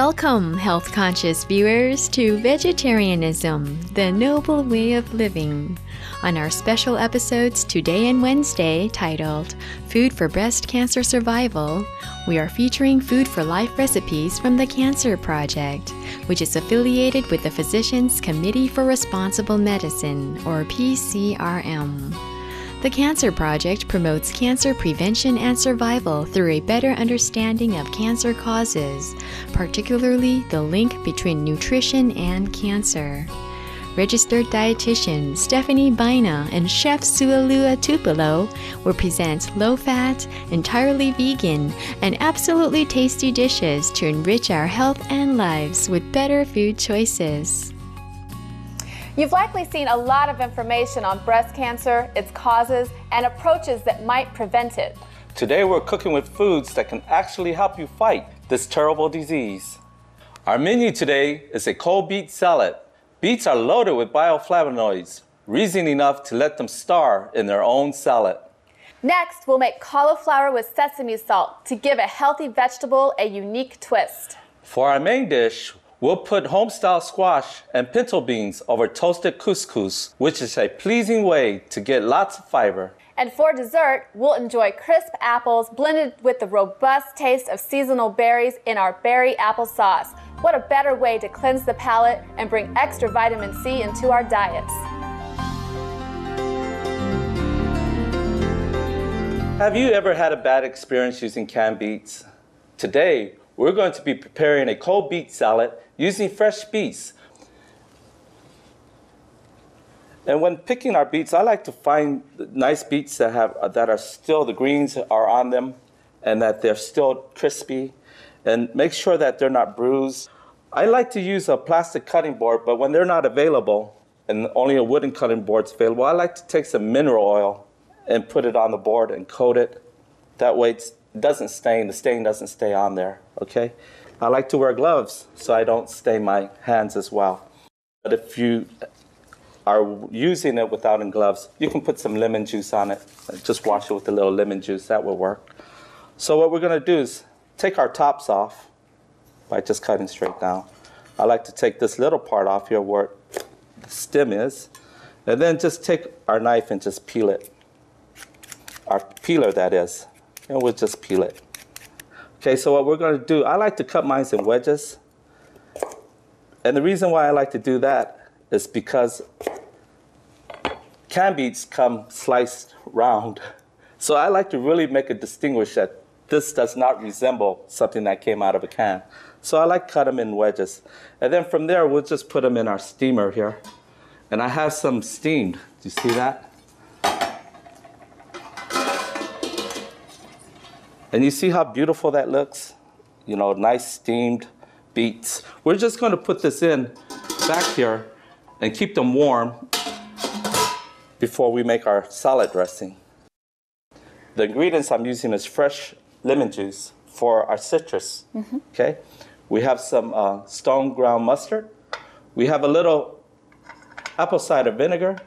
Welcome, health-conscious viewers, to Vegetarianism, the Noble Way of Living. On our special episodes today and Wednesday, titled Food for Breast Cancer Survival, we are featuring Food for Life recipes from the Cancer Project, which is affiliated with the Physicians Committee for Responsible Medicine, or PCRM. The Cancer Project promotes cancer prevention and survival through a better understanding of cancer causes, particularly the link between nutrition and cancer. Registered dietitian Stephanie Baina and Chef Sualua Tupelo will present low-fat, entirely vegan, and absolutely tasty dishes to enrich our health and lives with better food choices. You've likely seen a lot of information on breast cancer, its causes, and approaches that might prevent it. Today we're cooking with foods that can actually help you fight this terrible disease. Our menu today is a cold beet salad. Beets are loaded with bioflavonoids, reason enough to let them star in their own salad. Next, we'll make cauliflower with sesame salt to give a healthy vegetable a unique twist. For our main dish, we'll put home-style squash and pinto beans over toasted couscous, which is a pleasing way to get lots of fiber. And for dessert, we'll enjoy crisp apples blended with the robust taste of seasonal berries in our berry applesauce. What a better way to cleanse the palate and bring extra vitamin C into our diets. Have you ever had a bad experience using canned beets? Today, we're going to be preparing a cold beet salad using fresh beets. And when picking our beets, I like to find nice beets that are still, the greens are on them and that they're still crispy, and make sure that they're not bruised. I like to use a plastic cutting board, but when they're not available and only a wooden cutting board's available, I like to take some mineral oil and put it on the board and coat it. That way it doesn't stain, the stain doesn't stay on there, okay? I like to wear gloves so I don't stain my hands as well. But if you are using it without gloves, you can put some lemon juice on it. Just wash it with a little lemon juice, that will work. So what we're gonna do is take our tops off by just cutting straight down. I like to take this little part off here where the stem is, and then just take our knife and just peel it. Our peeler, that is, and we'll just peel it. Okay, so what we're gonna do, I like to cut mine in wedges. And the reason why I like to do that is because canned beets come sliced round. So I like to really make it distinguish that this does not resemble something that came out of a can. So I like to cut them in wedges. And then from there, we'll just put them in our steamer here. And I have some steamed. Do you see that? And you see how beautiful that looks? You know, nice steamed beets. We're just going to put this in back here and keep them warm before we make our salad dressing. The ingredients I'm using is fresh lemon juice for our citrus, okay? We have some stone ground mustard. We have a little apple cider vinegar,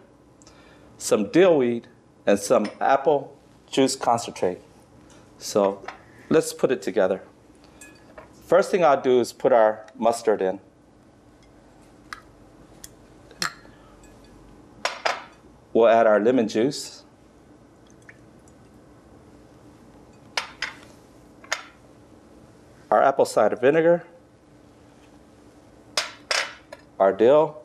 some dill weed, and some apple juice concentrate. So let's put it together. First thing I'll do is put our mustard in. We'll add our lemon juice. Our apple cider vinegar. Our dill.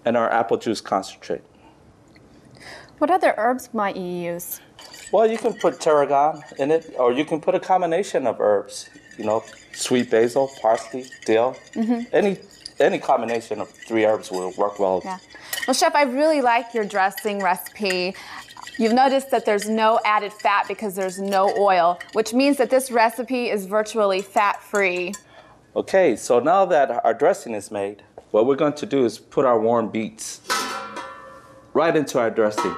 And our apple juice concentrate. What other herbs might you use? Well, you can put tarragon in it, or you can put a combination of herbs. You know, sweet basil, parsley, dill. Any combination of 3 herbs will work well. Yeah. Well, Chef, I really like your dressing recipe. You've noticed that there's no added fat because there's no oil, which means that this recipe is virtually fat-free. Okay, so now that our dressing is made, what we're going to do is put our warm beets right into our dressing.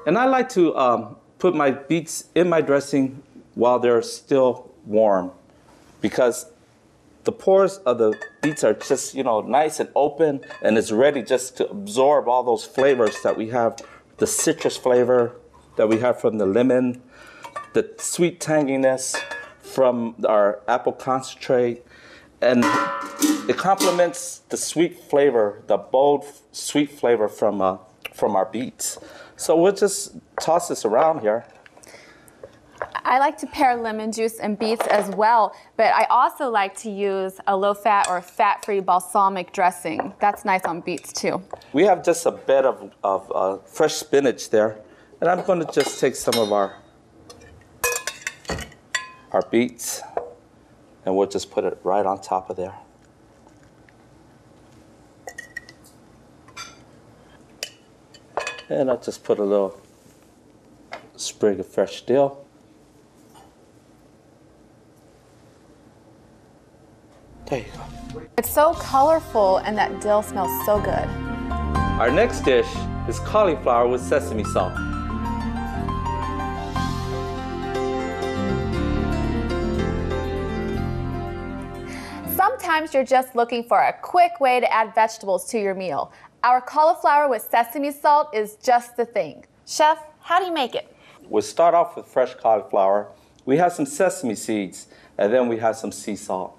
And I like to put my beets in my dressing while they're still warm, because the pores of the beets are just, you know, nice and open, and it's ready just to absorb all those flavors that we have, the citrus flavor that we have from the lemon, the sweet tanginess from our apple concentrate, and it complements the sweet flavor, the bold sweet flavor from our beets. So we'll just toss this around here. I like to pair lemon juice and beets as well, but I also like to use a low-fat or fat-free balsamic dressing. That's nice on beets too. We have just a bed of fresh spinach there, and I'm going to just take some of our beets, and we'll just put it right on top of there. And I'll just put a little sprig of fresh dill. There you go. It's so colorful and that dill smells so good. Our next dish is cauliflower with sesame salt. Sometimes you're just looking for a quick way to add vegetables to your meal. Our cauliflower with sesame salt is just the thing. Chef, how do you make it? We'll start off with fresh cauliflower. We have some sesame seeds, and then we have some sea salt.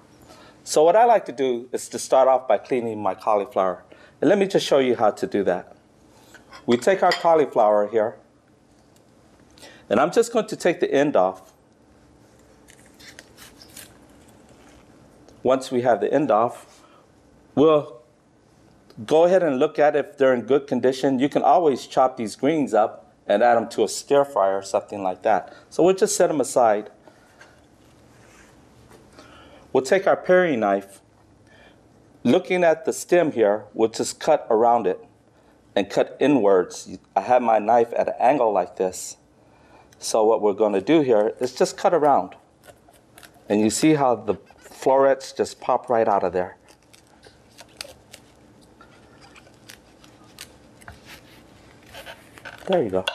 So what I like to do is to start off by cleaning my cauliflower. And let me just show you how to do that. We take our cauliflower here, and I'm just going to take the end off. Once we have the end off, we'll go ahead and look at if they're in good condition. You can always chop these greens up and add them to a stir fryer or something like that. So we'll just set them aside. We'll take our paring knife. Looking at the stem here, we'll just cut around it and cut inwards. I have my knife at an angle like this. So what we're going to do here is just cut around. And you see how the florets just pop right out of there. There you go.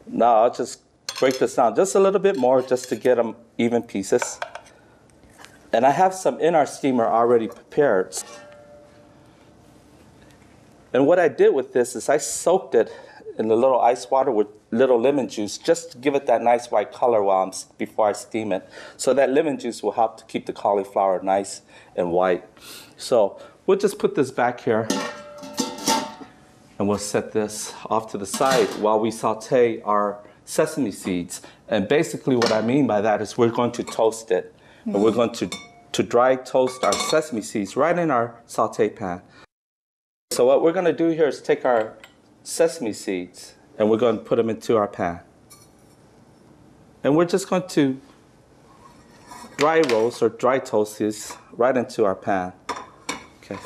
Now I'll just break this down just a little bit more just to get them even pieces. And I have some in our steamer already prepared. And what I did with this is I soaked it in a little ice water with little lemon juice just to give it that nice white color before I steam it. So that lemon juice will help to keep the cauliflower nice and white. So we'll just put this back here. And we'll set this off to the side while we saute our sesame seeds. And basically what I mean by that is we're going to toast it. And we're going to dry toast our sesame seeds right in our saute pan. So what we're going to do here is take our sesame seeds and we're going to put them into our pan. And we're just going to dry roast or dry toast these right into our pan. Okay.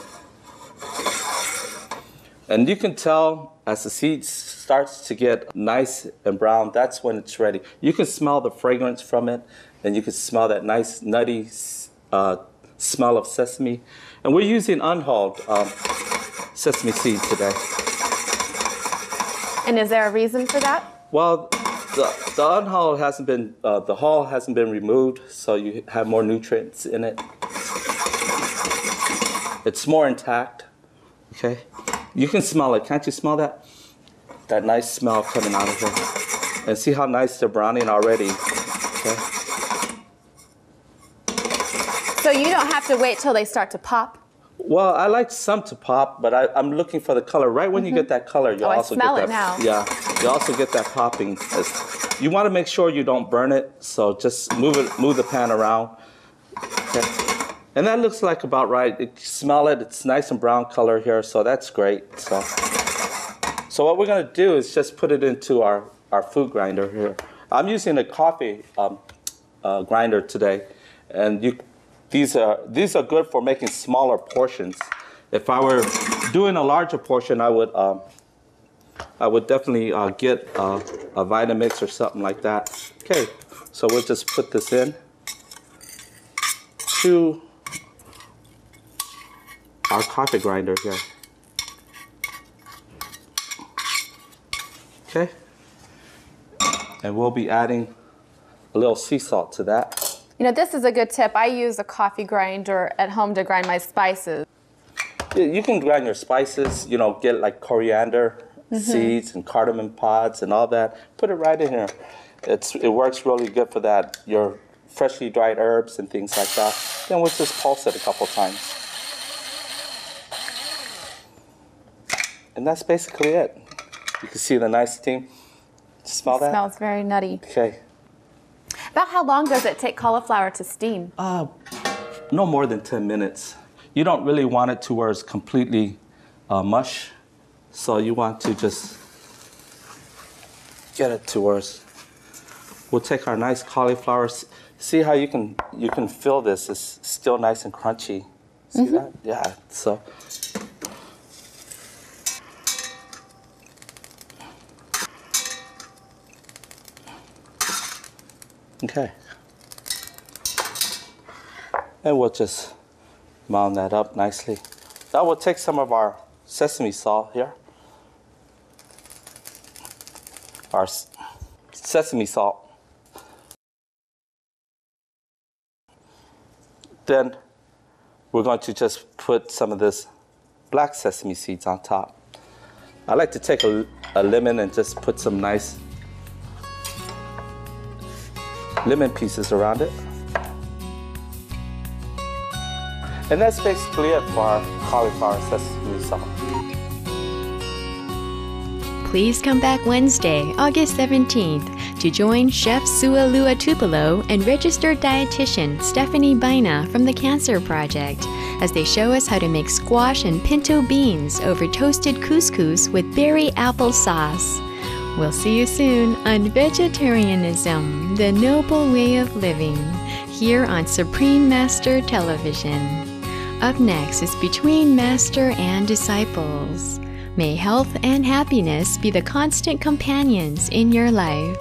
And you can tell as the seed starts to get nice and brown, that's when it's ready. You can smell the fragrance from it, and you can smell that nice nutty smell of sesame. And we're using unhulled sesame seeds today. And is there a reason for that? Well, the unhulled hasn't been, the hull hasn't been removed, so you have more nutrients in it. It's more intact, okay? You can smell it. Can't you smell that? That nice smell coming out of here. And see how nice they're browning already, okay? So you don't have to wait till they start to pop? Well, I like some to pop, but I'm looking for the color. Right when you get that color, you'll also smell get it that. now. Yeah, you also get that popping. You want to make sure you don't burn it, so just move the pan around. Okay. And that looks like about right. You smell it. It's nice and brown color here, so that's great. So what we're going to do is just put it into our food grinder here. I'm using a coffee grinder today, and these are good for making smaller portions. If I were doing a larger portion, I would definitely get a Vitamix or something like that. Okay, so we'll just put this in to our coffee grinder here. Okay, and we'll be adding a little sea salt to that. You know, this is a good tip. I use a coffee grinder at home to grind my spices. You can grind your spices, you know, get like coriander seeds and cardamom pods and all that. Put it right in here. It works really good for that, your freshly dried herbs and things like that. Then we'll just pulse it a couple times. And that's basically it. You can see the nice steam. Smell that? It smells very nutty. Okay. About how long does it take cauliflower to steam? No more than 10 minutes. You don't really want it to where it's completely mush. So you want to just get it to where we'll take our nice cauliflower. See how you can feel this? It's still nice and crunchy. See that? Yeah. So. Okay. And we'll just mound that up nicely. Now we'll take some of our sesame salt here. Our sesame salt. Then we're going to just put some of this black sesame seeds on top. I like to take a lemon and just put some nice lemon pieces around it. And that's basically it for our cauliflower sesame salt. Please come back Wednesday, August 17th to join Chef Sualua Tupelo and registered dietitian Stephanie Baina from the Cancer Project as they show us how to make squash and pinto beans over toasted couscous with berry apple sauce. We'll see you soon on Vegetarianism, the Noble Way of Living, here on Supreme Master Television. Up next is Between Master and Disciples. May health and happiness be the constant companions in your life.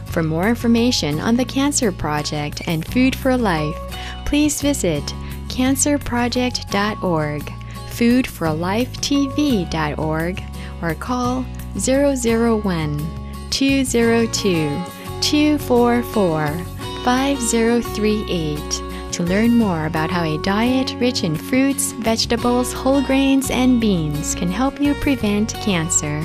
For more information on the Cancer Project and Food for Life, please visit cancerproject.org, foodforlifetv.org, or call 001-202-244-5038 to learn more about how a diet rich in fruits, vegetables, whole grains, and beans can help you prevent cancer.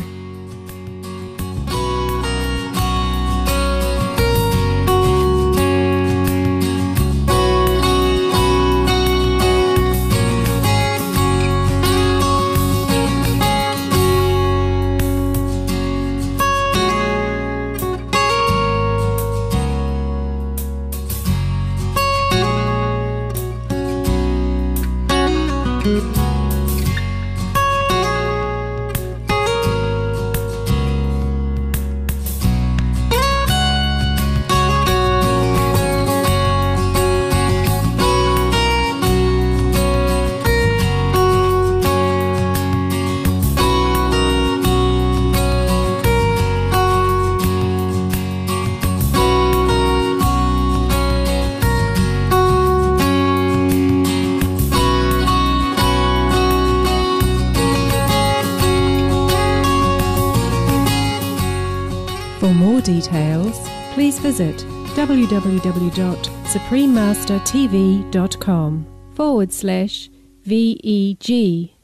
For more details, please visit www.suprememastertv.com/VEG